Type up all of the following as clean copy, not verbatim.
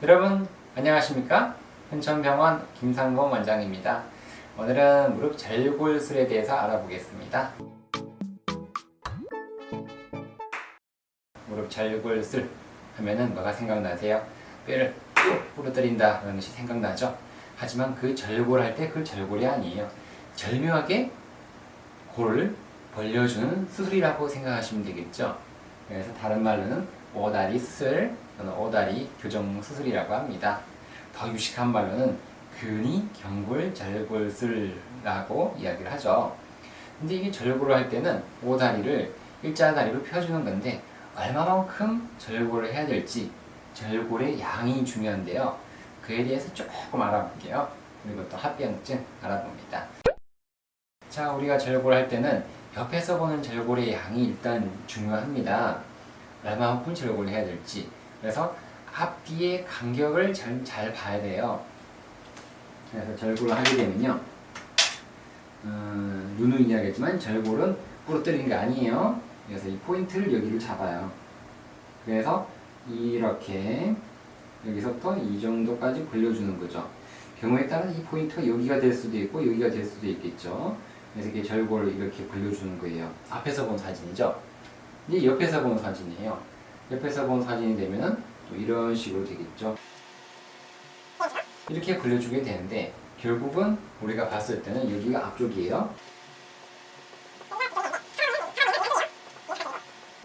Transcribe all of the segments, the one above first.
여러분 안녕하십니까? 현천병원 김상범 원장입니다. 오늘은 무릎 절골술에 대해서 알아보겠습니다. 무릎 절골술 하면은 뭐가 생각나세요? 뼈를 쭉 부러뜨린다 라는 것이 생각나죠? 하지만 그 절골할 때 그 절골이 아니에요. 절묘하게 골을 벌려주는 수술이라고 생각하시면 되겠죠? 그래서 다른 말로는 오다리 수술 또는 오다리 교정 수술이라고 합니다. 더 유식한 말로는 근위 경골 절골술이라고 이야기를 하죠. 근데 이게 절골을 할 때는 오다리를 일자다리로 펴주는 건데 얼마만큼 절골을 해야 될지 절골의 양이 중요한데요. 그에 대해서 조금 알아볼게요. 그리고 또 합병증 알아봅니다. 자, 우리가 절골을 할 때는 옆에서 보는 절골의 양이 일단 중요합니다. 얼마만큼 절골을 해야 될지. 그래서 앞뒤의 간격을 잘 봐야 돼요. 그래서 절골을 하게 되면요. 누누이 이야기했지만 절골은 부러뜨리는 게 아니에요. 그래서 이 포인트를 여기를 잡아요. 그래서 이렇게 여기서부터 이 정도까지 벌려주는 거죠. 경우에 따라 이 포인트가 여기가 될 수도 있고 여기가 될 수도 있겠죠. 그래서 이렇게 절골을 이렇게 벌려주는 거예요. 앞에서 본 사진이죠. 이제 옆에서 본 사진이에요. 옆에서 본 사진이 되면은 또 이런 식으로 되겠죠. 이렇게 벌려주게 되는데 결국은 우리가 봤을 때는 여기가 앞쪽이에요.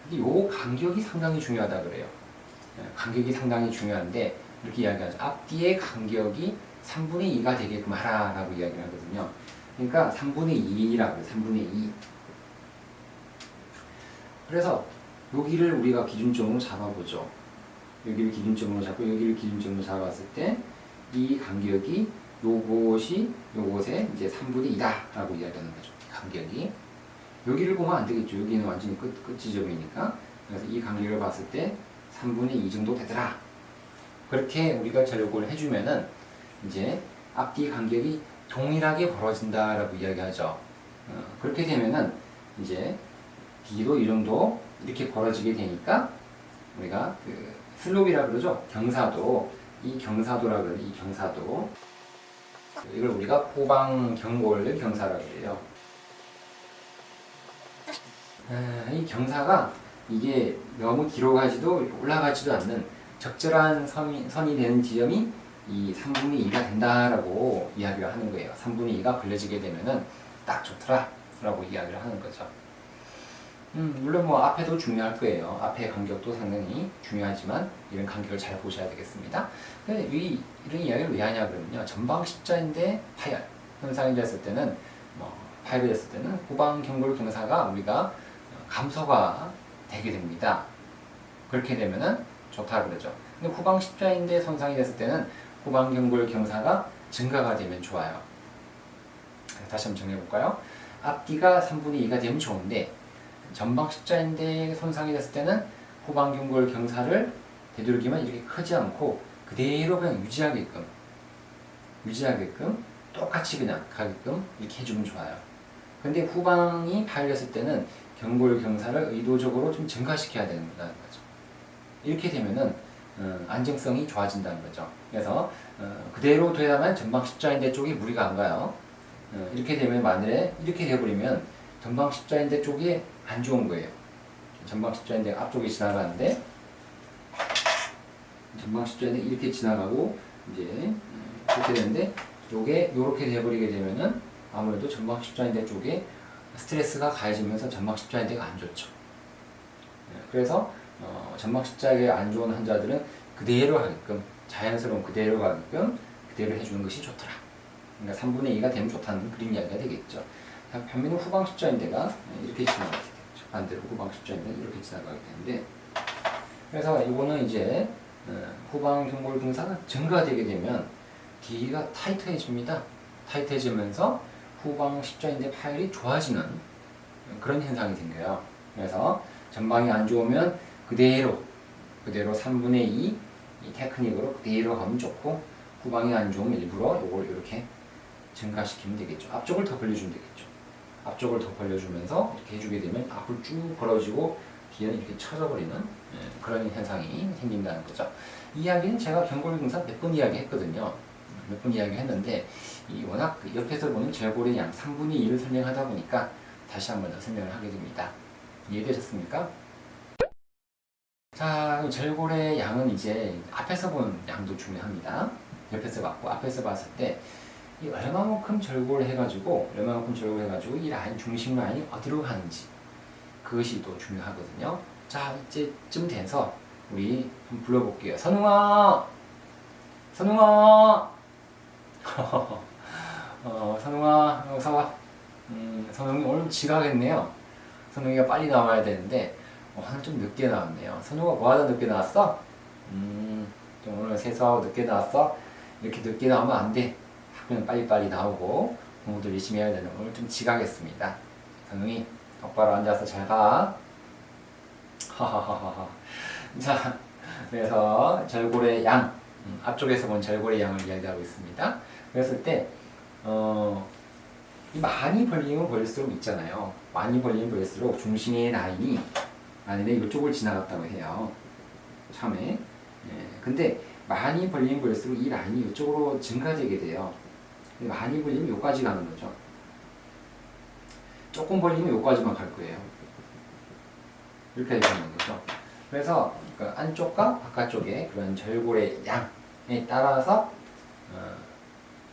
근데 요 간격이 상당히 중요하다 그래요. 간격이 상당히 중요한데 이렇게 이야기하죠. 앞뒤의 간격이 3분의 2가 되게끔 하라라고 이야기를 하거든요. 그러니까 3분의 2라고 해요. 3분의 2. 그래서 여기를 우리가 기준점으로 잡아보죠. 여기를 기준점으로 잡고 여기를 기준점으로 잡았을 때 이 간격이 요것에 이제 3분의 2다라고 이야기하는 거죠. 간격이. 여기를 보면 안 되겠죠. 여기는 완전히 끝 지점이니까. 그래서 이 간격을 봤을 때 3분의 2 정도 되더라. 그렇게 우리가 절골을 해주면은 이제 앞뒤 간격이 동일하게 벌어진다라고 이야기하죠. 그렇게 되면은 이제 뒤도 이 정도 이렇게 벌어지게 되니까 우리가 그 슬롭이라 그러죠. 경사도, 이 경사도라 그래요. 이 경사도. 이걸 우리가 후방 경골 경사라고 해요. 이 경사가 이게 너무 뒤로 가지도 올라가지도 않는 적절한 선이 되는 지점이 이 3분의 2가 된다라고 이야기를 하는 거예요. 3분의 2가 벌려지게 되면은 딱 좋더라 라고 이야기를 하는 거죠. 물론 뭐 앞에도 중요할 거예요. 앞의 간격도 상당히 중요하지만 이런 간격을 잘 보셔야 되겠습니다. 이런 이야기를 왜 하냐 그러면요. 전방 십자인대 파열 현상이 됐을 때는 파열이 됐을 때는 후방 경골 경사가 우리가 감소가 되게 됩니다. 그렇게 되면은 좋다 그러죠. 근데 후방 십자인대 손상이 됐을 때는 후방 경골 경사가 증가가 되면 좋아요. 다시 한번 정리해 볼까요? 앞뒤가 3분의 2가 되면 좋은데 전방 십자인대 손상이 됐을 때는 후방 경골 경사를 되도록이면 이렇게 크지 않고 그대로 그냥 유지하게끔 똑같이 그냥 가게끔 이렇게 해주면 좋아요. 근데 후방이 파열됐을 때는 경골 경사를 의도적으로 좀 증가시켜야 된다는 거죠. 이렇게 되면은 안정성이 좋아진다는 거죠. 그래서 그대로 되다만 전방 십자인대 쪽이 무리가 안 가요. 이렇게 되면 만일에 이렇게 돼버리면 전방 십자인대 쪽이 안 좋은 거예요. 전방 십자인대 앞쪽에 지나가는데 전방 십자인대 이렇게 지나가고 이제 이렇게 되는데 요게 요렇게 돼버리게 되면은 아무래도 전방 십자인대 쪽에 스트레스가 가해지면서 전방 십자인대가 안 좋죠. 그래서 전방 십자인대가 안 좋은 환자들은 그대로 하게끔 자연스러운 그대로 가게끔 그대로 해주는 것이 좋더라. 그러니까 3분의 2가 되면 좋다는 그런 이야기가 되겠죠. 반면에 후방 십자인대가 이렇게 지나가게 되죠. 반대로 후방 십자인대는 이렇게 지나가게 되는데 그래서 이거는 이제 후방 경골 경사가 증가되게 되면 뒤가 타이트해집니다. 타이트해지면서 후방 십자인대 파열이 좋아지는 그런 현상이 생겨요. 그래서 전방이 안 좋으면 그대로 3분의 2 이 테크닉으로 그대로 가면 좋고 후방이 안 좋으면 일부러 이걸 이렇게 증가시키면 되겠죠. 앞쪽을 더 벌려주면 되겠죠. 앞쪽을 더 벌려주면서 이렇게 해주게 되면 앞을 쭉 벌어지고 기연이 이렇게 쳐져버리는 그런 현상이 생긴다는 거죠. 이 이야기는 제가 경골경사 몇 번 이야기했거든요. 몇 번 이야기했는데 이 워낙 그 옆에서 보는 절골의 양 3분의 2를 설명하다 보니까 다시 한 번 더 설명을 하게 됩니다. 이해되셨습니까? 자, 절골의 양은 이제 앞에서 본 양도 중요합니다. 옆에서 봤고 앞에서 봤을 때 이 얼마만큼 절골을 해가지고 이 라인 중심 라인이 어디로 가는지 그것이 또 중요하거든요. 자, 이제쯤 돼서 우리 한번 불러볼게요. 선웅아, 선웅아, 선웅아, 어서 와. 선웅이 오늘 지각했네요. 선웅이가 빨리 나와야 되는데 오늘 좀 늦게 나왔네요. 선웅아 뭐하다 늦게 나왔어? 좀 오늘 세수하고 늦게 나왔어? 이렇게 늦게 나오면 안 돼. 학교는 빨리빨리 나오고 공부도 열심히 해야 되는 오늘 좀 지각했습니다. 선웅이 똑바로 앉아서 잘 가. 하하하하. 자, 그래서 절골의 양, 앞쪽에서 본 절골의 양을 이야기하고 있습니다. 그랬을 때 많이 벌리면 벌릴수록 있잖아요. 많이 벌리면 벌릴수록 중심의 라인이 만일에 이쪽을 지나갔다고 해요. 처음에. 근데 많이 벌리면 벌릴수록 이 라인이 이쪽으로 증가되게 돼요. 많이 벌리면 여기까지 가는 거죠. 조금 벌리면 여기까지만 갈 거예요. 이렇게 되는 거죠. 그래서 그 안쪽과 바깥쪽의 그런 절골의 양에 따라서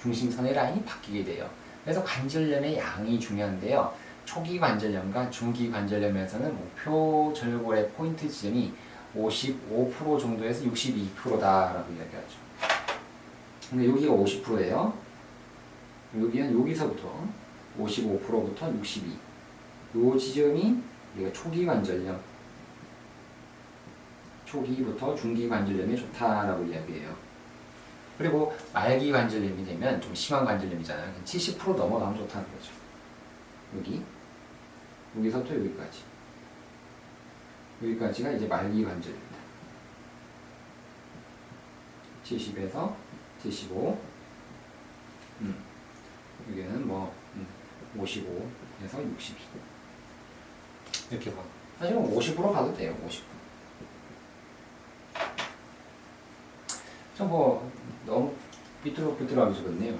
중심선의 라인이 바뀌게 돼요. 그래서 관절염의 양이 중요한데요. 초기 관절염과 중기 관절염에서는 목표 절골의 포인트 지점이 55% 정도에서 62%다라고 이야기하죠. 근데 여기가 50%예요. 여기는 여기서부터 55%부터 62. 요 지점이 우리가 초기 관절염, 초기부터 중기 관절염이 좋다라고 이야기해요. 그리고 말기 관절염이 되면 좀 심한 관절염이잖아요. 70% 넘어가면 좋다는 거죠. 여기서부터 여기까지. 여기까지가 이제 말기 관절입니다. 70에서 75. 여기는 55에서 62. 이렇게 봐. 사실은 50% 가도 돼요. 50%. 너무 삐뚤어삐뚤하게 적었네요.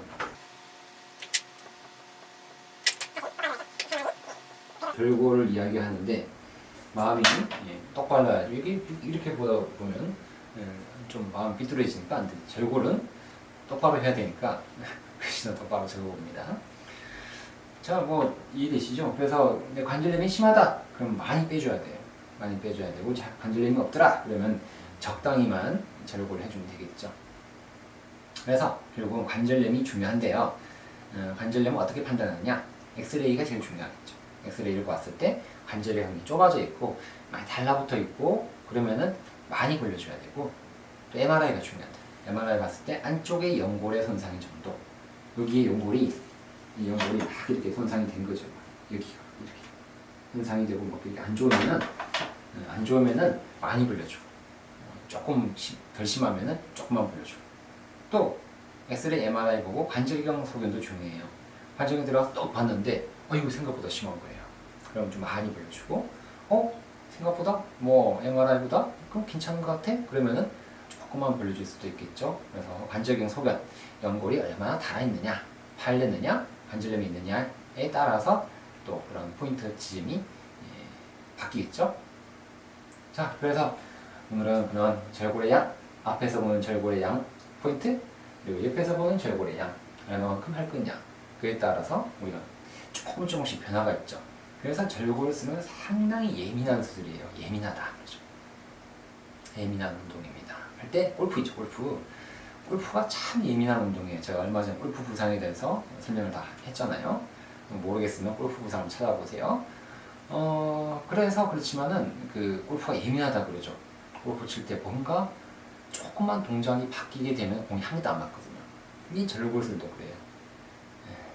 절골을 이야기하는데 마음이 똑바로 해야죠. 이렇게 보다 보면 좀 마음 삐뚤어지니까 안 돼. 절골은 똑바로 해야 되니까 글씨는 똑바로 적어봅니다. 자, 이해되시죠? 그래서 관절염이 심하다. 그럼 많이 빼줘야 돼요. 많이 빼줘야 되고, 관절염이 없더라. 그러면 적당히만 절골을 해주면 되겠죠. 그래서 결국은 관절염이 중요한데요. 관절염을 어떻게 판단하느냐? 엑스레이가 제일 중요하겠죠. 엑스레이를 봤을 때 관절의 형이 좁아져 있고 많이 달라붙어 있고 그러면은 많이 벌려줘야 되고, 또 MRI가 중요하다. MRI 봤을 때 안쪽의 연골의 손상의 정도, 여기에 연골이 막 이렇게 손상이 된 거죠. 여기가 이렇게 손상이 되고 이렇게 안 좋으면은 많이 벌려주고, 조금 덜 심하면은 조금만 벌려주고, 또 엑스레이 MRI 보고 관절경 소견도 중요해요. 관절경 들어가서 또 봤는데 이거 생각보다 심한 거예요. 그럼 좀 많이 벌려주고, 생각보다 MRI보다 그럼 괜찮은 것 같아? 그러면은 조금만 벌려줄 수도 있겠죠. 그래서 관절경 소견, 연골이 얼마나 닳아있느냐, 파열렸느냐, 관절염이 있느냐에 따라서 또 그런 포인트 지점이 바뀌겠죠. 자, 그래서 오늘은 그런 절골의 양, 앞에서 보는 절골의 양 포인트, 그리고 옆에서 보는 절골의 양 얼마만큼 할 거냐, 그에 따라서 우리가 조금씩 변화가 있죠. 그래서 절골을 쓰면 상당히 예민한 수술이에요. 예민하다 그렇죠. 예민한 운동입니다. 할 때 골프 있죠. 골프가 참 예민한 운동이에요. 제가 얼마 전에 골프 부상에 대해서 설명을 다 했잖아요. 모르겠으면 골프 부상을 찾아보세요. 그래서 그렇지만은 그 골프가 예민하다 그러죠. 골프 칠 때 뭔가 조금만 동작이 바뀌게 되면 공이 한 개도 안 맞거든요. 이 절골술도 그래요.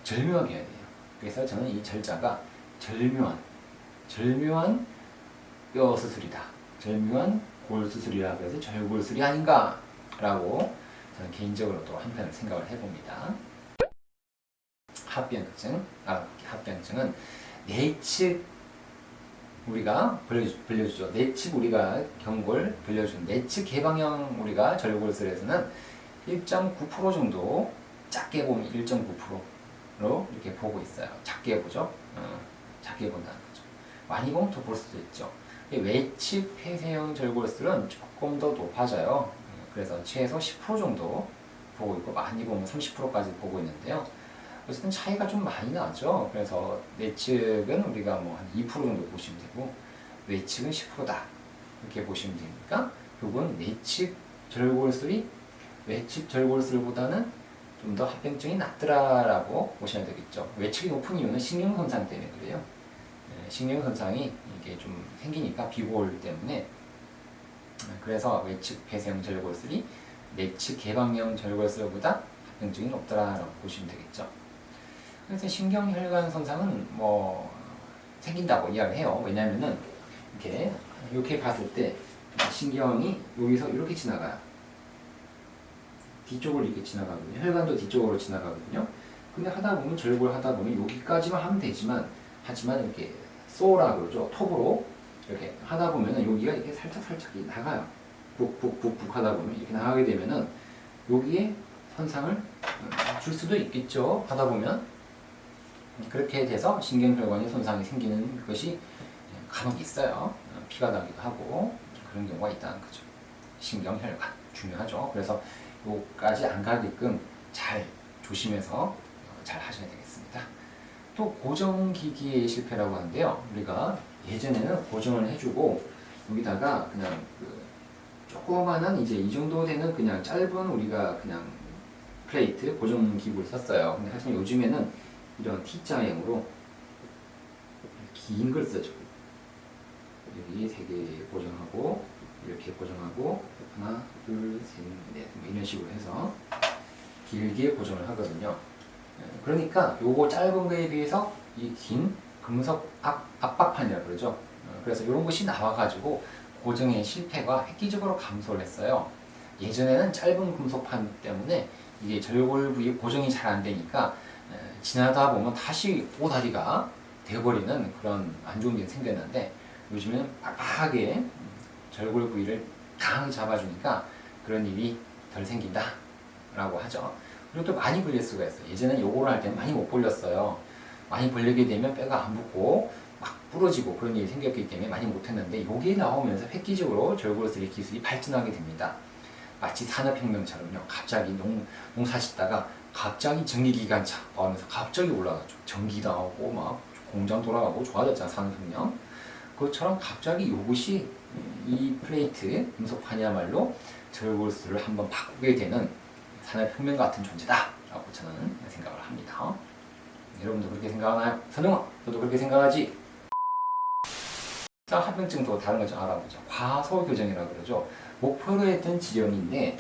절묘하게 해야 돼요. 그래서 저는 이 절자가 절묘한 뼈 수술이다, 절묘한 골 수술이라 해서 절골술이 아닌가라고 저는 개인적으로 또 한편을 생각을 해봅니다. 합병증은 내측 우리가 벌려주죠. 내측 우리가 경골 벌려준 내측 개방형 우리가 절골술에서는 1.9% 정도 작게 보면 1.9%로 이렇게 보고 있어요. 작게 보죠. 작게 본다는 거죠. 많이 보면 더 볼 수도 있죠. 외측 폐쇄형 절골술은 조금 더 높아져요. 그래서 최소 10% 정도 보고 있고 많이 보면 30%까지 보고 있는데요. 어쨌든 차이가 좀 많이 나죠. 그래서 내측은 우리가 뭐 한 2% 정도 보시면 되고 외측은 10%다 이렇게 보시면 되니까 결국은 내측 절골술이 외측 절골술보다는 좀 더 합병증이 낮더라라고 보셔야 되겠죠. 외측이 높은 이유는 신경손상 때문에 그래요. 신경손상이 이게 좀 생기니까 비골 때문에. 그래서 외측 폐쇄형 절골술이 내측 개방형 절골술보다 합병증이 높더라라고 보시면 되겠죠. 그래서 신경혈관 손상은 뭐 생긴다고 이야기해요. 왜냐면은 이렇게 봤을 때 신경이 여기서 이렇게 지나가요. 뒤쪽으로 이렇게 지나가거든요. 혈관도 뒤쪽으로 지나가거든요. 근데 하다 보면 절골 하다 보면 여기까지만 하면 되지만 하지만 이렇게 쏘라 그러죠. 톱으로 이렇게 하다 보면은 여기가 이렇게 살짝 나가요. 북북 하다 보면 이렇게 나가게 되면은 여기에 손상을 줄 수도 있겠죠. 하다 보면 그렇게 돼서 신경혈관에 손상이 생기는 것이 간혹 있어요. 피가 나기도 하고 그런 경우가 있다는 거죠. 신경혈관 중요하죠. 그래서 요까지 안 가게끔 잘 조심해서 잘 하셔야 되겠습니다. 또 고정기기의 실패라고 하는데요. 우리가 예전에는 고정을 해주고 여기다가 그냥 조그만한 이제 이 정도 되는 그냥 짧은 우리가 그냥 플레이트 고정기구를 썼어요. 근데 하지만 요즘에는 이런 T자형으로 긴 걸 쓰죠. 여기 3개 고정하고 이렇게 고정하고 하나, 둘, 셋, 넷 뭐 이런 식으로 해서 길게 고정을 하거든요. 그러니까 요거 짧은 거에 비해서 이 긴 금속 압박판이라고 그러죠. 그래서 이런 것이 나와가지고 고정의 실패가 획기적으로 감소를 했어요. 예전에는 짧은 금속판 때문에 이게 절골 부위 고정이 잘 안 되니까 지나다 보면 다시 오다리가 되어버리는 그런 안 좋은 일이 생겼는데 요즘은 빡빡하게 절골 부위를 강하게 잡아주니까 그런 일이 덜 생긴다 라고 하죠. 그리고 또 많이 벌릴 수가 있어요. 예전에는 요거를 할 때는 많이 못 벌렸어요. 많이 벌리게 되면 뼈가 안 붙고 막 부러지고 그런 일이 생겼기 때문에 많이 못했는데 여기에 나오면서 획기적으로 절골술의 기술이 발전하게 됩니다. 마치 산업혁명처럼요. 갑자기 농사 짓다가 갑자기 전기기관차 나오면서 갑자기 올라가죠. 전기도 나오고 막 공장 돌아가고 좋아졌잖아 산업혁명. 그것처럼 갑자기 이것이 이 플레이트 금속판이야말로 절골술을 한번 바꾸게 되는 산업혁명 같은 존재다 라고 저는 생각을 합니다. 여러분도 그렇게 생각하나요? 선영아 너도 그렇게 생각하지? 자, 합병증도 다른 거 좀 알아보죠. 과소교정이라고 그러죠. 목표로 했던 지점인데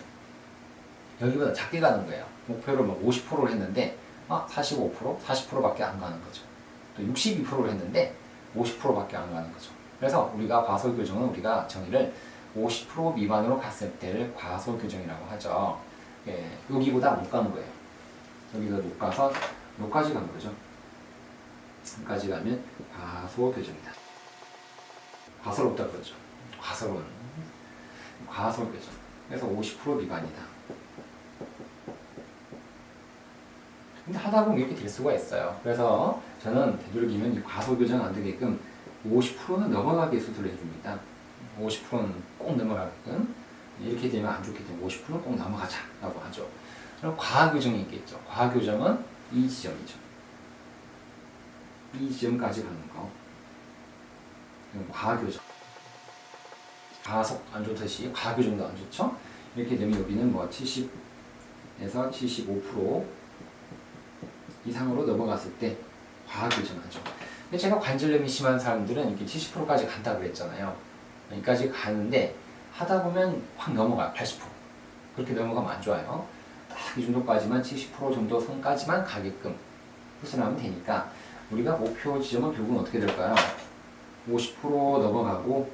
여기보다 작게 가는 거예요. 목표를 뭐 50%를 했는데 45%, 40%밖에 안 가는 거죠. 또 62%를 했는데 50%밖에 안 가는 거죠. 그래서 우리가 과소교정은 우리가 정의를 50% 미만으로 갔을 때를 과소교정이라고 하죠. 예, 여기보다 못 가는 거예요. 여기서 못 가서 여기까지 간 거죠. 여기까지 가면 과소교정이다. 과소롭다 그러죠. 과소교정. 그래서 50% 미만이다. 근데 하다 보면 이렇게 될 수가 있어요. 그래서 저는 되도록이면 이 과소교정 안 되게끔 50%는 넘어가게 수술을 해줍니다. 50%는 꼭 넘어가게끔. 이렇게 되면 안 좋기 때문에 50%는 꼭 넘어가자라고 하죠. 그럼 과교정이 있겠죠. 과교정은 이 지점이죠. 이 지점까지 가는 거. 과교정. 과속 안 좋듯이 과교정도 안 좋죠. 이렇게 되면 여기는 뭐 70에서 75% 이상으로 넘어갔을 때 과교정하죠. 근데 제가 관절염이 심한 사람들은 이렇게 70%까지 간다고 그랬잖아요. 여기까지 가는데 하다 보면 확 넘어가요. 80%. 그렇게 넘어가면 안 좋아요. 딱 이 정도까지만 70% 정도 선까지만 가게끔 후순하면 되니까 우리가 목표 지점은 결국은 어떻게 될까요? 50% 넘어가고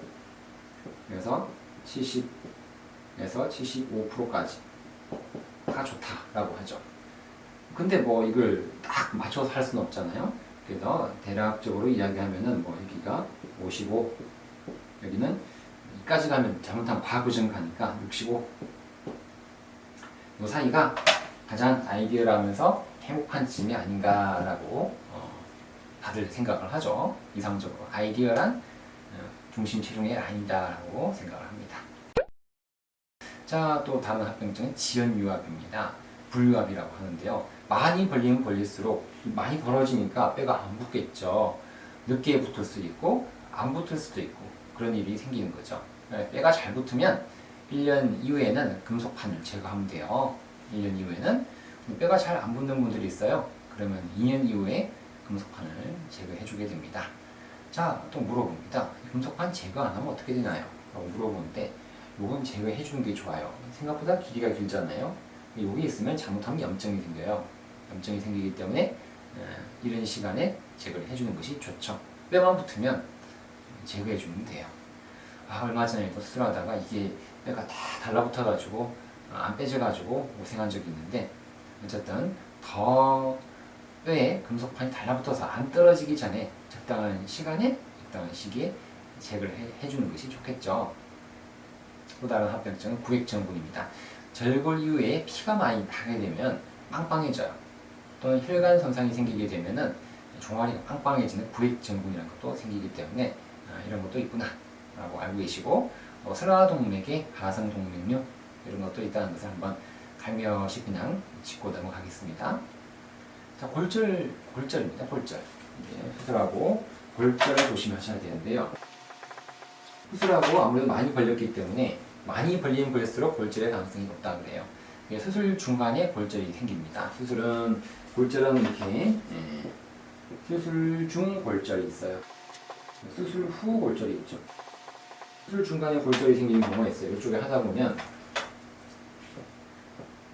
그래서 70에서 75%까지가 좋다라고 하죠. 근데 뭐 이걸 딱 맞춰서 할 수는 없잖아요. 그래서 대략적으로 이야기하면은 뭐 여기가 55. 여기는 이까지 가면 잘못하면 과부정 가니까 65. 이 사이가 가장 아이디어라면서 행복한 쯤이 아닌가라고 다들 생각을 하죠. 이상적으로 아이디어란 중심 체중의 라인이다라고 생각을 합니다. 자, 또 다른 합병증은 지연유압입니다. 불유압이라고 하는데요. 많이 벌리면 벌릴수록 많이 벌어지니까 뼈가 안 붙겠죠. 늦게 붙을 수도 있고 안 붙을 수도 있고 그런 일이 생기는 거죠. 뼈가 잘 붙으면 1년 이후에는 금속판을 제거하면 돼요. 1년 이후에는 뼈가 잘 안 붙는 분들이 있어요. 그러면 2년 이후에 금속판을 제거해 주게 됩니다. 자, 또 물어봅니다. 금속판 제거 안 하면 어떻게 되나요? 라고 물어보는데 요건 제거해 주는 게 좋아요. 생각보다 길이가 길잖아요. 여기 있으면 잘못하면 염증이 생겨요. 염증이 생기기 때문에 이런 시간에 제거를 해주는 것이 좋죠. 뼈만 붙으면 제거해 주면 돼요. 얼마 전에도 수술하다가 이게 뼈가 다 달라붙어가지고 안 빼져가지고 고생한 적이 있는데 어쨌든 더 뼈에 금속판이 달라붙어서 안 떨어지기 전에 적당한 시간에 적당한 시기에 제거를 해주는 것이 좋겠죠. 또 다른 합병증은 구획증후군입니다. 절골 이후에 피가 많이 나게 되면 빵빵해져요. 또는 혈관 손상이 생기게 되면은 종아리가 빵빵해지는 구획증후군이라는 것도 생기기 때문에 이런 것도 있구나 라고 알고 계시고 슬라동맥의 가성동맥류 이런 것도 있다는 것을 한번 살며시 그냥 짚고 넘어가겠습니다. 자, 골절입니다. 골절. 수술하고 골절을 조심하셔야 되는데요. 수술하고 아무래도 많이 벌렸기 때문에 많이 벌리면 벌릴수록 골절의 가능성이 높다 그래요. 수술 중간에 골절이 생깁니다. 골절은 이렇게 수술 중 골절이 있어요. 수술 후 골절이 있죠. 수술 중간에 골절이 생기는 경우가 있어요. 이쪽에 하다 보면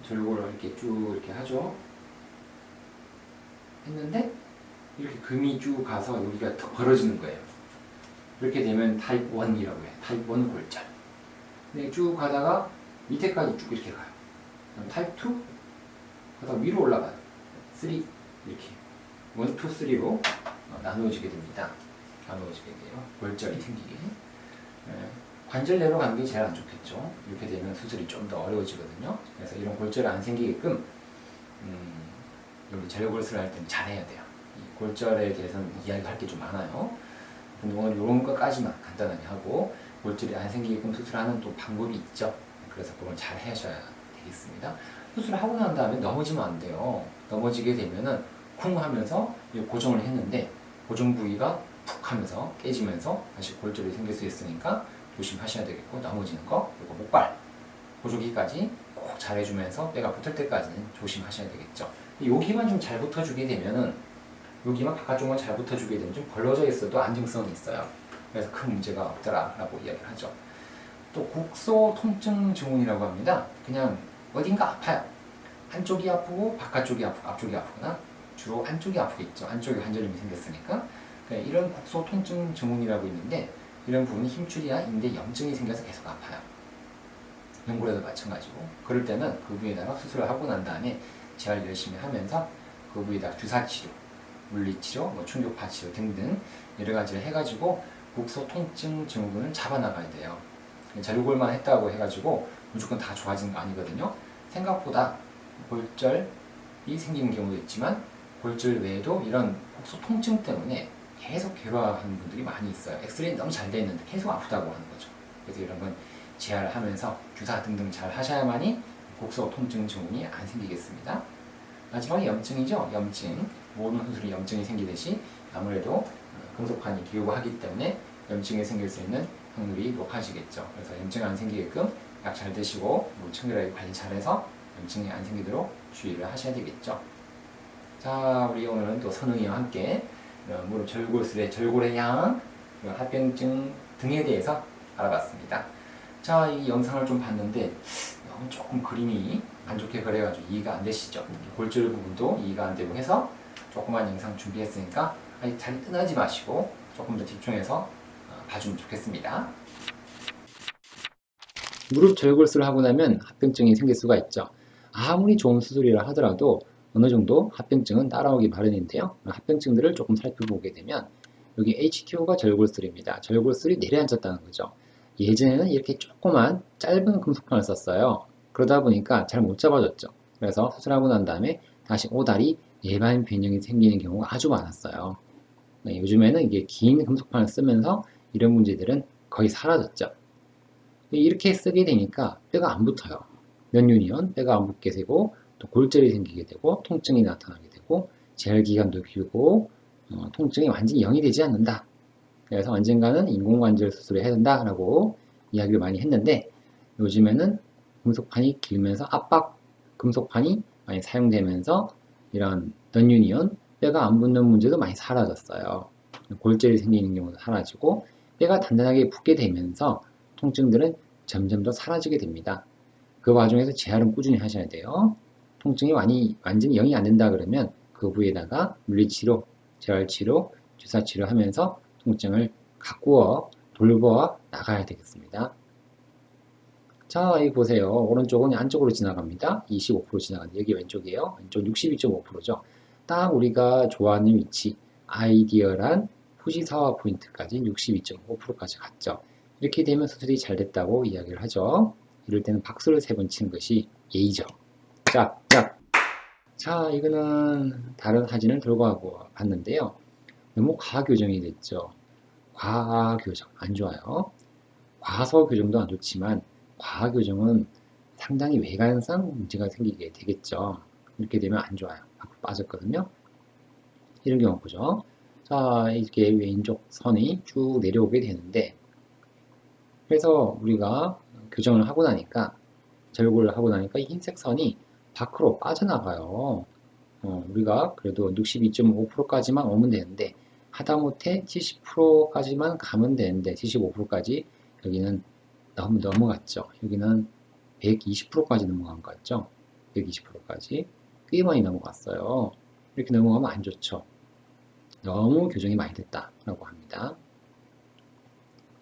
절골을 이렇게 쭉 이렇게 하죠. 했는데 이렇게 금이 쭉 가서 여기가 더 벌어지는 거예요. 이렇게 되면 타입 1이라고 해요. 타입 1 골절. 근데 쭉 가다가 밑에까지 쭉 이렇게 가요. 타입 2 가다가 위로 올라가요. 3 이렇게 1, 2, 3로 나누어지게 됩니다. 나누어지게 돼요. 골절이 생기게. 관절 내로 가는 게 제일 안 좋겠죠. 이렇게 되면 수술이 좀 더 어려워지거든요. 그래서 이런 골절이 안 생기게끔 여기 절골술을 할 때는 잘해야 돼요. 이 골절에 대해서는 이야기할 게 좀 많아요. 근데 오늘 이런 것까지만 간단하게 하고 골절이 안 생기게끔 수술하는 또 방법이 있죠. 그래서 그건 잘 하셔야 되겠습니다. 수술을 하고 난 다음에 넘어지면 안 돼요. 넘어지게 되면은 쿵 하면서 고정을 했는데 고정 부위가 푹 하면서 깨지면서 다시 골절이 생길 수 있으니까 조심하셔야 되겠고 넘어지는 거 그리고 목발 보조기까지 꼭 잘 해주면서 뼈가 붙을 때까지는 조심하셔야 되겠죠. 여기만 좀 잘 붙어주게 되면은 여기만 바깥쪽만 잘 붙어주게 되면 좀 벌어져 있어도 안정성이 있어요. 그래서 큰 문제가 없더라라고 이야기를 하죠. 또 국소 통증 증후군이라고 합니다. 그냥 어딘가 아파요. 한쪽이 아프고 바깥쪽이 아프고 앞쪽이 아프거나 주로 안쪽이 아프겠죠. 안쪽에 관절염이 생겼으니까. 이런 국소 통증 증후군이라고 있는데 이런 부분이 힘줄이나 인대 염증이 생겨서 계속 아파요. 연골에도 마찬가지고 그럴 때는 그 부위에다가 수술을 하고 난 다음에 재활 열심히 하면서 그 부위에다가 주사치료, 물리치료, 충격파 치료 등등 여러 가지를 해가지고 국소 통증 증후군을 잡아나가야 돼요. 절골만 했다고 해가지고 무조건 다 좋아지는 거 아니거든요. 생각보다 골절이 생기는 경우도 있지만 골절 외에도 이런 국소 통증 때문에 계속 괴로워하는 분들이 많이 있어요. 엑스레이 너무 잘 돼 있는데 계속 아프다고 하는 거죠. 그래서 이런 건 재활을 하면서 주사 등등 잘 하셔야만이 국소 통증 증후군이 안 생기겠습니다. 마지막에 염증이죠. 염증. 모든 수술이 염증이 생기듯이 아무래도 금속판이 기우고 하기 때문에 염증이 생길 수 있는 확률이 높아지겠죠. 그래서 염증이 안 생기게끔 약 잘 드시고 청결하게 관리 잘해서 염증이 안 생기도록 주의를 하셔야 되겠죠. 자, 우리 오늘은 또 선웅이와 함께 무릎 절골술의 절골의 양, 합병증 등에 대해서 알아봤습니다. 자, 이 영상을 좀 봤는데 너무 조금 그림이 안 좋게 그려가지고 이해가 안 되시죠? 골절 부분도 이해가 안 되고 해서 조그만 영상 준비했으니까 아직 자리 떠나지 마시고 조금 더 집중해서 봐주면 좋겠습니다. 무릎 절골술을 하고 나면 합병증이 생길 수가 있죠. 아무리 좋은 수술이라 하더라도 어느 정도 합병증은 따라오기 마련인데요. 합병증들을 조금 살펴보게 되면 여기 H2O가 절골술입니다. 절골술이 내려앉았다는 거죠. 예전에는 이렇게 조그만 짧은 금속판을 썼어요. 그러다 보니까 잘 못 잡아줬죠. 그래서 수술하고 난 다음에 다시 오다리 일반 변형이 생기는 경우가 아주 많았어요. 네, 요즘에는 이게 긴 금속판을 쓰면서 이런 문제들은 거의 사라졌죠. 이렇게 쓰게 되니까 뼈가 안 붙어요. 몇 년이면 뼈가 안 붙게 되고 또 골절이 생기게 되고 통증이 나타나게 되고 재활기간도 길고 통증이 완전히 0이 되지 않는다. 그래서 언젠가는 인공관절 수술을 해야 된다라고 이야기를 많이 했는데 요즘에는 금속판이 길면서 압박 금속판이 많이 사용되면서 이런 넌유니온 뼈가 안 붙는 문제도 많이 사라졌어요. 골절이 생기는 경우도 사라지고 뼈가 단단하게 붙게 되면서 통증들은 점점 더 사라지게 됩니다. 그 와중에서 재활은 꾸준히 하셔야 돼요. 통증이 완전히 0이 안 된다 그러면 그 부위에다가 물리치료, 재활치료, 주사치료 하면서 통증을 가꾸어 돌보아 나가야 되겠습니다. 자, 여기 보세요. 오른쪽은 안쪽으로 지나갑니다. 25% 지나가는데 여기 왼쪽이에요. 왼쪽 62.5%죠. 딱 우리가 좋아하는 위치, 아이디어란 후지사와 포인트까지 62.5%까지 갔죠. 이렇게 되면 수술이 잘 됐다고 이야기를 하죠. 이럴 때는 박수를 3번 치는 것이 예의죠. 짝짝. 자, 이거는 다른 사진을 들고 봤는데요. 너무 과교정이 됐죠. 과교정 안 좋아요. 과소교정도 안 좋지만 과교정은 상당히 외관상 문제가 생기게 되겠죠. 이렇게 되면 안 좋아요. 밖으로 빠졌거든요. 이런 경우 보죠. 자, 이렇게 왼쪽 선이 쭉 내려오게 되는데 그래서 우리가 교정을 하고 나니까 절골을 하고 나니까 이 흰색 선이 밖으로 빠져나가요. 우리가 그래도 62.5%까지만 오면 되는데 하다못해 70%까지만 가면 되는데 75%까지 여기는 너무 넘어갔죠. 여기는 120%까지 넘어간 것 같죠. 120%까지 꽤 많이 넘어갔어요. 이렇게 넘어가면 안 좋죠. 너무 교정이 많이 됐다라고 합니다.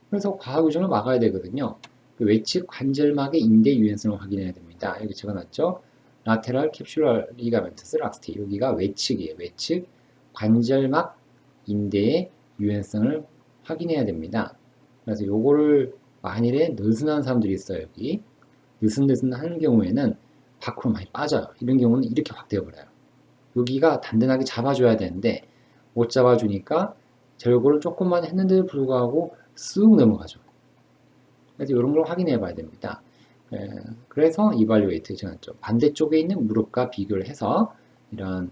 그래서 과교정을 막아야 되거든요. 외측 관절막의 인대 유연성을 확인해야 됩니다. 여기 적어놨죠. 라테럴 캡슐러 리가멘터스 락스티. 여기가 외측이에요. 외측 관절막 인대의 유연성을 확인해야 됩니다. 그래서 요거를 만일에 느슨한 사람들이 있어요. 여기 느슨느슨한 경우에는 밖으로 많이 빠져요. 이런 경우는 이렇게 확 되어버려요. 여기가 단단하게 잡아줘야 되는데 못 잡아주니까 절골을 조금만 했는데도 불구하고 쑥 넘어가죠. 그래서 이런 걸 확인해 봐야 됩니다. 그래서 이발리웨이트 정했죠. 반대쪽에 있는 무릎과 비교를 해서 이런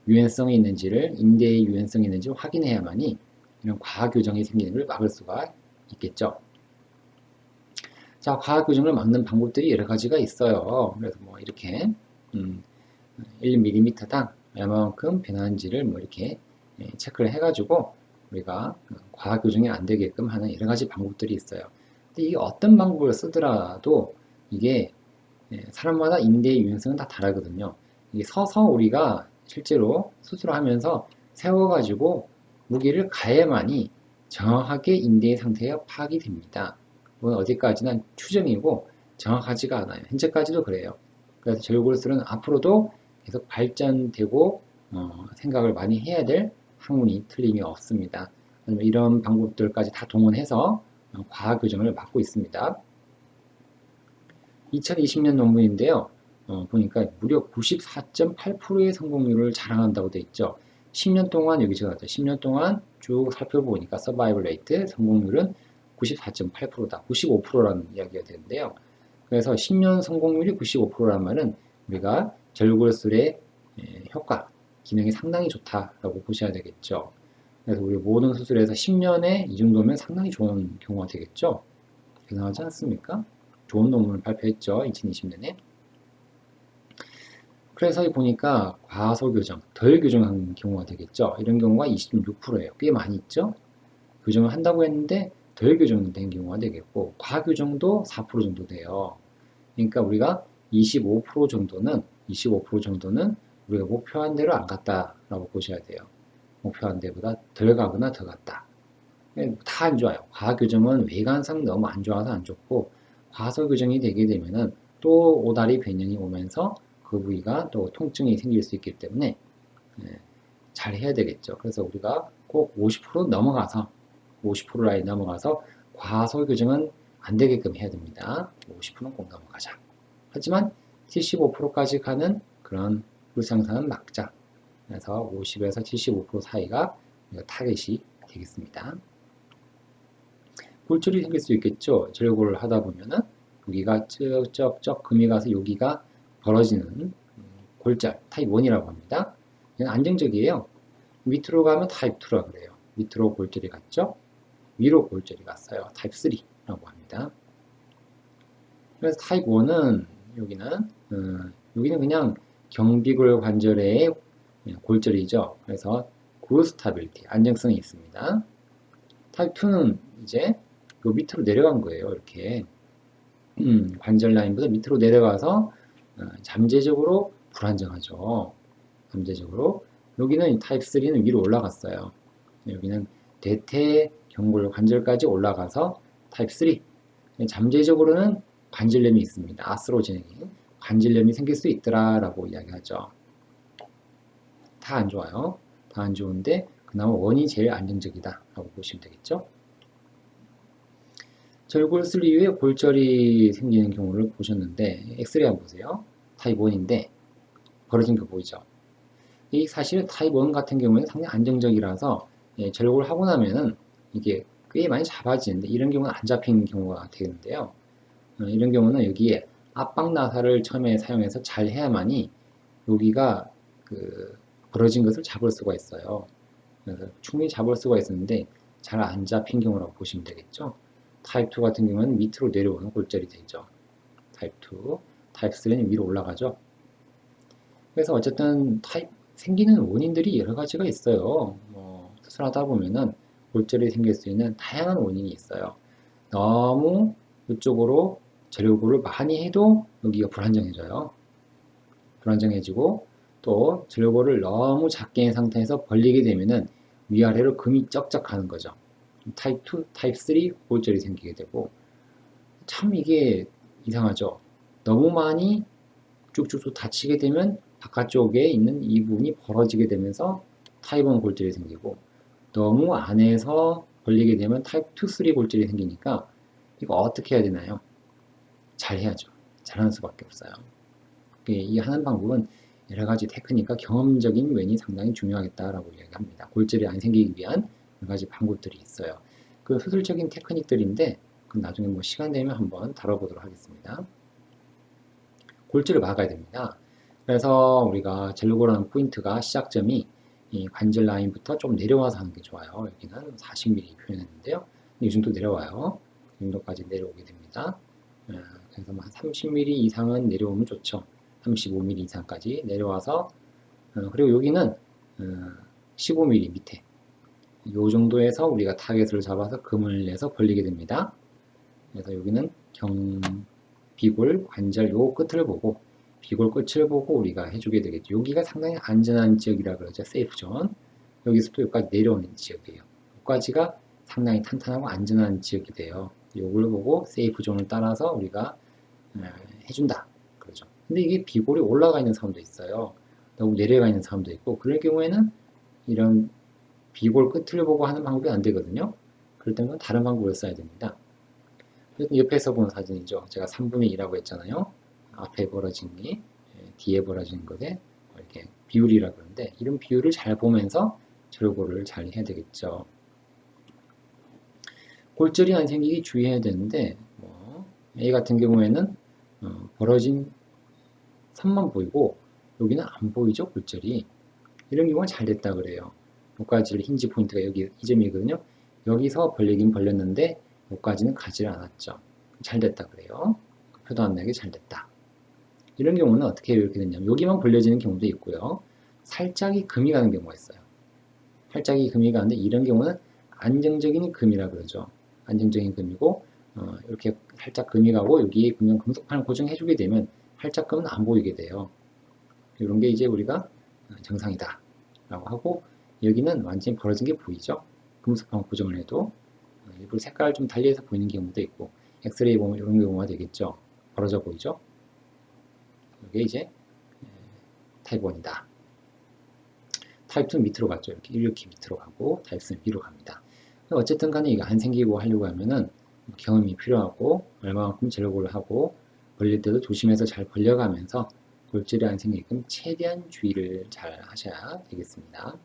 유연성이 있는지를 인대의 유연성이 있는지를 확인해야만이 이런 과교정이 생기는 걸 막을 수가 있겠죠. 자, 과교정을 막는 방법들이 여러 가지가 있어요. 그래서 뭐 이렇게 1mm당 얼마만큼 변하는지를 뭐 이렇게 체크를 해가지고 우리가 과교정이 안 되게끔 하는 여러 가지 방법들이 있어요. 근데 이게 어떤 방법을 쓰더라도 이게 사람마다 인대의 유연성은 다 다르거든요. 이게 서서 우리가 실제로 수술을 하면서 세워가지고 무게를 가해야만이 정확하게 인대의 상태가 파악이 됩니다. 이건 어디까지나 추정이고 정확하지가 않아요. 현재까지도 그래요. 그래서 절골술은 앞으로도 계속 발전되고 생각을 많이 해야 될 학문이 틀림이 없습니다. 이런 방법들까지 다 동원해서 과교정을 막고 있습니다. 2020년 논문인데요. 보니까 무려 94.8%의 성공률을 자랑한다고 되어 있죠. 10년 동안 여기 제가 10년 동안 쭉 살펴보니까 서바이벌 레이트 성공률은 94.8%다. 95%라는 이야기가 되는데요. 그래서 10년 성공률이 95%란 말은 우리가 절골술의 효과, 기능이 상당히 좋다라고 보셔야 되겠죠. 그래서 우리 모든 수술에서 10년에 이 정도면 상당히 좋은 경우가 되겠죠. 대단하지 않습니까? 좋은 논문을 발표했죠. 2020년에. 그래서 보니까 과소교정, 덜 교정한 경우가 되겠죠. 이런 경우가 26%예요. 꽤 많이 있죠. 교정을 한다고 했는데 덜 교정된 경우가 되겠고 과교정도 4% 정도 돼요. 그러니까 우리가 25% 정도는 우리가 목표한 대로 안 갔다라고 보셔야 돼요. 목표한 데보다 덜 가거나 더 갔다. 다 안 좋아요. 과교정은 외관상 너무 안 좋아서 안 좋고 과소교정이 되게 되면은 또 오다리 변형이 오면서 그 부위가 또 통증이 생길 수 있기 때문에 잘 해야 되겠죠. 그래서 우리가 꼭 50% 넘어가서 50% 라인 넘어가서 과소 교정은 안 되게끔 해야 됩니다. 50%는 꼭 넘어가자. 하지만 75%까지 가는 그런 불상사는 막자. 그래서 50에서 75% 사이가 타겟이 되겠습니다. 골절이 생길 수 있겠죠. 절골을 하다 보면은 여기가 쩍쩍쩍 금이 가서 여기가 벌어지는 골절 타입 1이라고 합니다. 이건 안정적이에요. 밑으로 가면 타입 2라고 그래요. 밑으로 골절이 갔죠. 위로 골절이 갔어요. 타입 3라고 합니다. 그래서 타입 1은 여기는 그냥 경비골 관절의 골절이죠. 그래서 굿 스타빌리티, 안정성이 있습니다. 타입 2는 이제 요 밑으로 내려간 거예요. 이렇게 관절 라인보다 밑으로 내려가서 잠재적으로 불안정하죠. 잠재적으로. 여기는 타입 3는 위로 올라갔어요. 여기는 대퇴 경골 관절까지 올라가서 타입 3. 잠재적으로는 관절염이 있습니다. 아스로제닉 관절염이 생길 수 있더라라고 이야기하죠. 다 안 좋아요. 다 안 좋은데 그나마 원이 제일 안정적이다 라고 보시면 되겠죠. 절골 쓸 이후에 골절이 생기는 경우를 보셨는데 엑스레이 한번 보세요. 타입 1인데 벌어진 거 보이죠. 이 사실 타입 1 같은 경우에는 상당히 안정적이라서 절골을 하고 나면은 이게 꽤 많이 잡아지는데 이런 경우는 안 잡힌 경우가 되는데요. 이런 경우는 여기에 압박 나사를 처음에 사용해서 잘 해야만이 여기가 벌어진 것을 잡을 수가 있어요. 그래서 충분히 잡을 수가 있었는데 잘 안 잡힌 경우라고 보시면 되겠죠. 타입 2 같은 경우는 밑으로 내려오는 골절이 되죠. 타입 2, 타입 3는 위로 올라가죠. 그래서 어쨌든 생기는 원인들이 여러 가지가 있어요. 수술하다 보면은 골절이 생길 수 있는 다양한 원인이 있어요. 너무 이쪽으로 절골을 많이 해도 여기가 불안정해져요. 불안정해지고 또 절골을 너무 작게 한 상태에서 벌리게 되면은 위아래로 금이 쩍쩍 가는 거죠. 타입 2, 타입 3 골절이 생기게 되고 참 이게 이상하죠. 너무 많이 쭉쭉쭉 다치게 되면 바깥쪽에 있는 이 부분이 벌어지게 되면서 타입 1 골절이 생기고 너무 안에서 벌리게 되면 타입 2, 3 골절이 생기니까 이거 어떻게 해야 되나요? 잘 해야죠. 잘하는 수밖에 없어요. 이 하는 방법은 여러 가지 테크닉과 경험적인 면이 상당히 중요하겠다라고 이야기합니다. 골절이 안 생기기 위한 여러 가지 방법들이 있어요. 그 수술적인 테크닉들인데 나중에 시간 되면 한번 다뤄보도록 하겠습니다. 골절을 막아야 됩니다. 그래서 우리가 절골하는 포인트가 시작점이 이 관절 라인부터 좀 내려와서 하는 게 좋아요. 여기는 40mm 표현했는데요. 이 정도 내려와요. 이 정도까지 내려오게 됩니다. 그래서 한 30mm 이상은 내려오면 좋죠. 35mm 이상까지 내려와서 그리고 여기는 15mm 밑에 이 정도에서 우리가 타겟을 잡아서 금을 내서 벌리게 됩니다. 그래서 여기는 비골 관절 요 끝을 보고 비골 끝을 보고 우리가 해주게 되겠죠. 여기가 상당히 안전한 지역이라 그러죠. 세이프 존. 여기서부터 여기까지 내려오는 지역이에요. 여기까지가 상당히 탄탄하고 안전한 지역이 돼요. 요걸 보고 세이프 존을 따라서 우리가 해준다. 그러죠. 근데 이게 비골이 올라가 있는 사람도 있어요. 너무 내려가 있는 사람도 있고 그럴 경우에는 이런 비골 끝을 보고 하는 방법이 안 되거든요. 그럴 때는 다른 방법을 써야 됩니다. 옆에서 본 사진이죠. 제가 3분의 2라고 했잖아요. 앞에 벌어진 게 뒤에 벌어진 것에 이렇게 비율이라고 그러는데 이런 비율을 잘 보면서 절골을 잘 해야 되겠죠. 골절이 안 생기게 주의해야 되는데 A 같은 경우에는 벌어진 선만 보이고 여기는 안 보이죠. 골절이. 이런 경우는 잘 됐다 그래요. 여기까지 힌지 포인트가 여기 이 점이거든요. 여기서 벌리긴 벌렸는데 여기까지는 가지를 않았죠. 잘 됐다 그래요. 표도 안 나게 잘 됐다. 이런 경우는 어떻게 이렇게 됐냐면 여기만 벌려지는 경우도 있고요. 살짝이 금이 가는 경우가 있어요. 살짝이 금이 가는데 이런 경우는 안정적인 금이라 그러죠. 안정적인 금이고 이렇게 살짝 금이 가고 여기에 그냥 금속판을 고정해주게 되면 살짝 금은 안 보이게 돼요. 이런 게 이제 우리가 정상이다 라고 하고 여기는 완전히 벌어진 게 보이죠. 금속판 고정을 해도 일부러 색깔을 좀 달리해서 보이는 경우도 있고 엑스레이 보면 이런 경우가 되겠죠. 벌어져 보이죠. 이게 이제 타입 1이다. 타입 2 밑으로 갔죠. 이렇게 밑으로 가고 타입 3 위로 갑니다. 어쨌든 간에 이거 안 생기고 하려고 하면은 경험이 필요하고 얼마만큼 절골을 하고 벌릴 때도 조심해서 잘 벌려가면서 골절이 안 생기게끔 최대한 주의를 잘 하셔야 되겠습니다.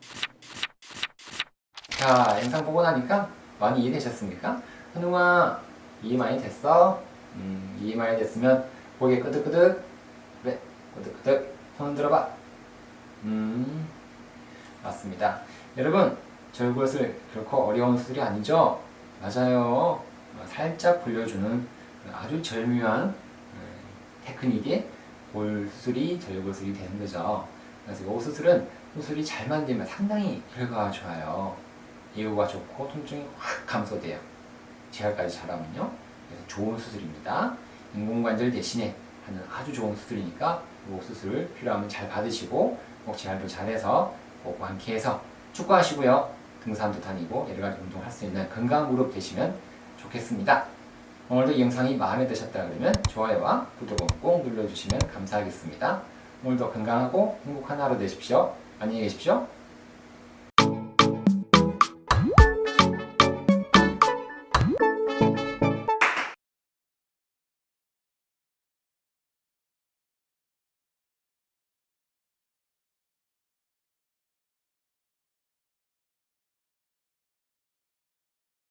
자, 영상 보고 나니까 많이 이해되셨습니까? 현웅아, 이해 많이 됐어? 이해 많이 됐으면 고개 끄덕끄덕. 그래, 끄덕끄덕. 손 들어봐. 맞습니다. 여러분, 절골술 결코 어려운 수술이 아니죠? 맞아요. 살짝 불려주는 아주 절묘한 테크닉의 골 수술이 절골술이 되는 거죠. 그래서 이 수술은 수술이 잘 만들면 상당히 결과가 좋아요. 예후가 좋고 통증이 확 감소돼요. 재활까지 잘하면요. 그래서 좋은 수술입니다. 인공관절 대신에 하는 아주 좋은 수술이니까 이 수술 필요하면 잘 받으시고 꼭 재활도 잘해서 꼭 완쾌해서 축구하시고요. 등산도 다니고 여러가지 운동할 수 있는 건강 무릎 되시면 좋겠습니다. 오늘도 이 영상이 마음에 드셨다 그러면 좋아요와 구독은 꼭 눌러주시면 감사하겠습니다. 오늘도 건강하고 행복한 하루 되십시오. 안녕히 계십시오.